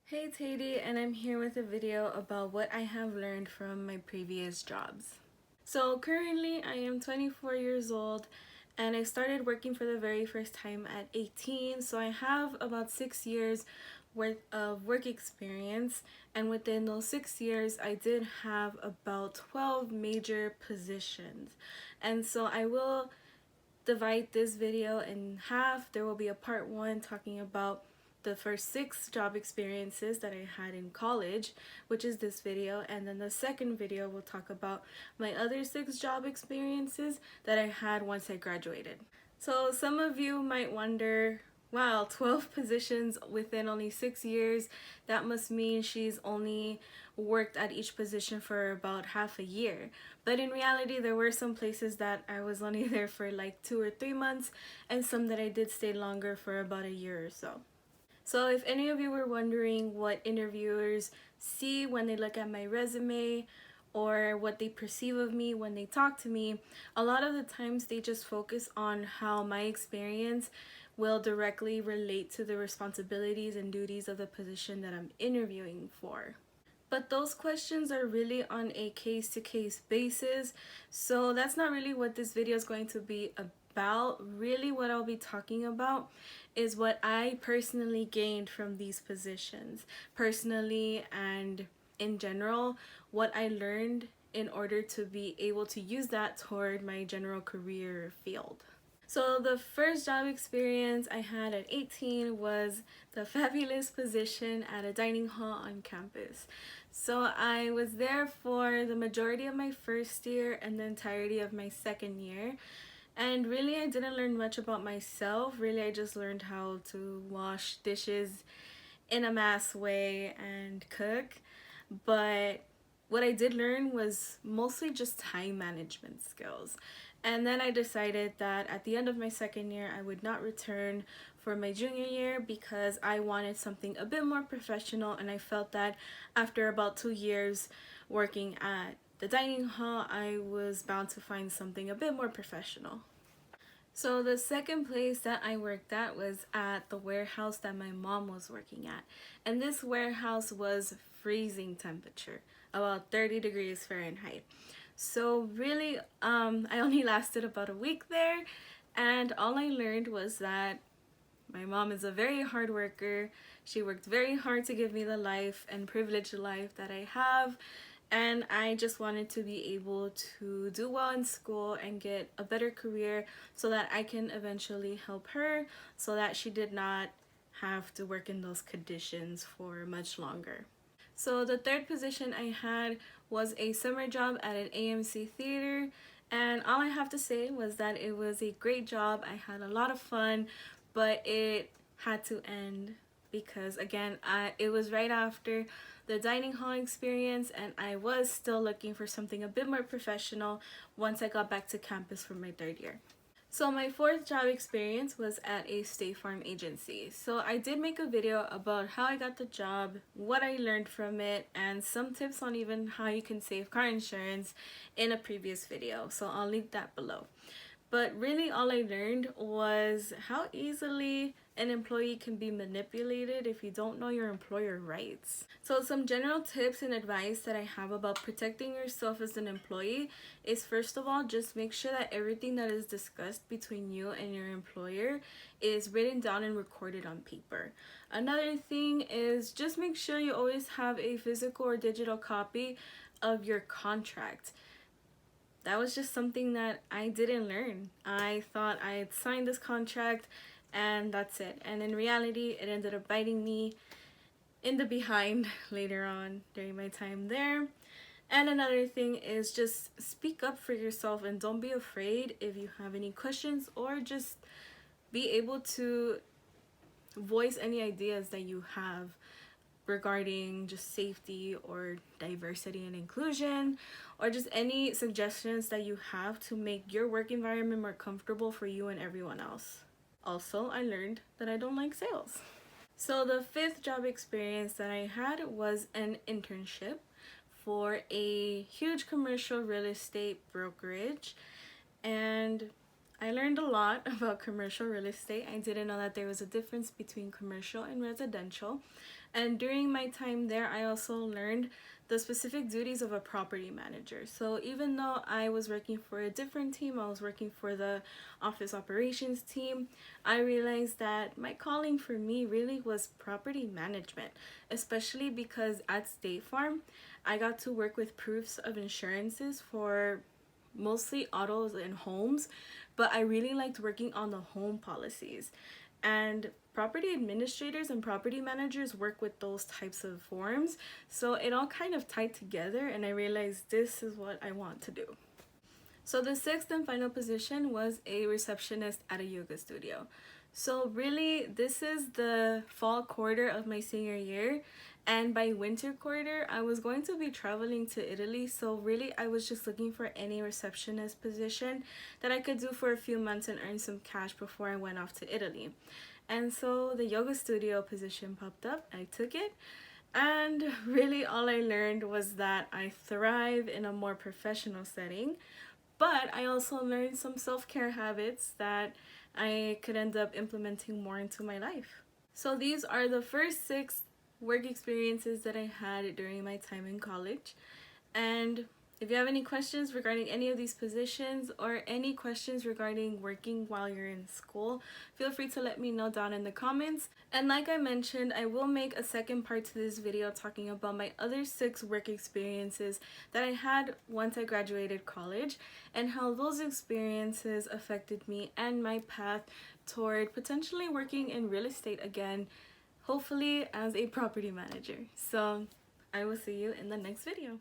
Hey Tady, and I'm here with a video about what I have learned from my previous jobs. So currently I am 24 years old and I started working for the very first time at 18, so I have about 6 years worth of work experience, and within those 6 years I did have about 12 major positions. And so I will divide this video in half. There will be a part one talking about the first 6 job experiences that I had in college, which is this video, and then the second video will talk about my other 6 job experiences that I had once I graduated. So some of you might wonder, wow, 12 positions within only 6 years. That must mean she's only worked at each position for about half a year. But in reality, there were some places that I was only there for like 2 or 3 months, and some that I did stay longer for about a year or so. So if any of you were wondering what interviewers see when they look at my resume or what they perceive of me when they talk to me, a lot of the times they just focus on how my experience will directly relate to the responsibilities and duties of the position that I'm interviewing for. But those questions are really on a case-to-case basis, so that's not really what this video is going to be about. Really what I'll be talking about is what I personally gained from these positions. Personally and in general, what I learned in order to be able to use that toward my general career field. So the first job experience I had at 18 was the fabulous position at a dining hall on campus. So I was there for the majority of my first year and the entirety of my second year. And really I didn't learn much about myself. Really I just learned how to wash dishes in a mass way and cook. But what I did learn was mostly just time management skills. And then I decided that at the end of my second year, I would not return for my junior year because I wanted something a bit more professional, and I felt that after about 2 years working at the dining hall, I was bound to find something a bit more professional. So the second place that I worked at was at the warehouse that my mom was working at. And this warehouse was freezing temperature, about 30 degrees Fahrenheit. So really, I only lasted about a week there, and all I learned was that my mom is a very hard worker. She worked very hard to give me the life and privileged life that I have, and I just wanted to be able to do well in school and get a better career so that I can eventually help her so that she did not have to work in those conditions for much longer. So the third position I had was a summer job at an AMC theater, and all I have to say was that it was a great job. I had a lot of fun, but it had to end because again, it was right after the dining hall experience, and I was still looking for something a bit more professional once I got back to campus for my third year. So my fourth job experience was at a State Farm agency. So I did make a video about how I got the job, what I learned from it, and some tips on even how you can save car insurance in a previous video. So I'll link that below. But really all I learned was how easily an employee can be manipulated if you don't know your employer rights. So some general tips and advice that I have about protecting yourself as an employee is, first of all, just make sure that everything that is discussed between you and your employer is written down and recorded on paper. Another thing is just make sure you always have a physical or digital copy of your contract. That was just something that I didn't learn. I thought I had signed this contract and that's it. And in reality, it ended up biting me in the behind later on during my time there. And another thing is just speak up for yourself and don't be afraid if you have any questions, or just be able to voice any ideas that you have regarding just safety or diversity and inclusion, or just any suggestions that you have to make your work environment more comfortable for you and everyone else. Also, I learned that I don't like sales. So the fifth job experience that I had was an internship for a huge commercial real estate brokerage, and I learned a lot about commercial real estate. I didn't know that there was a difference between commercial and residential. And during my time there, I also learned the specific duties of a property manager. So even though I was working for a different team, I was working for the office operations team, I realized that my calling for me really was property management, especially because at State Farm, I got to work with proofs of insurances for mostly autos and homes, but I really liked working on the home policies. And property administrators and property managers work with those types of forms, so it all kind of tied together, and I realized this is what I want to do. So the sixth and final position was a receptionist at a yoga studio. So really, this is the fall quarter of my senior year, and by winter quarter, I was going to be traveling to Italy. So really, I was just looking for any receptionist position that I could do for a few months and earn some cash before I went off to Italy. And so the yoga studio position popped up. I took it. And really, all I learned was that I thrive in a more professional setting, but I also learned some self-care habits that I could end up implementing more into my life. So these are the first 6 work experiences that I had during my time in college. And if you have any questions regarding any of these positions or any questions regarding working while you're in school, feel free to let me know down in the comments. And like I mentioned, I will make a second part to this video talking about my other 6 work experiences that I had once I graduated college and how those experiences affected me and my path toward potentially working in real estate again, hopefully as a property manager. So I will see you in the next video.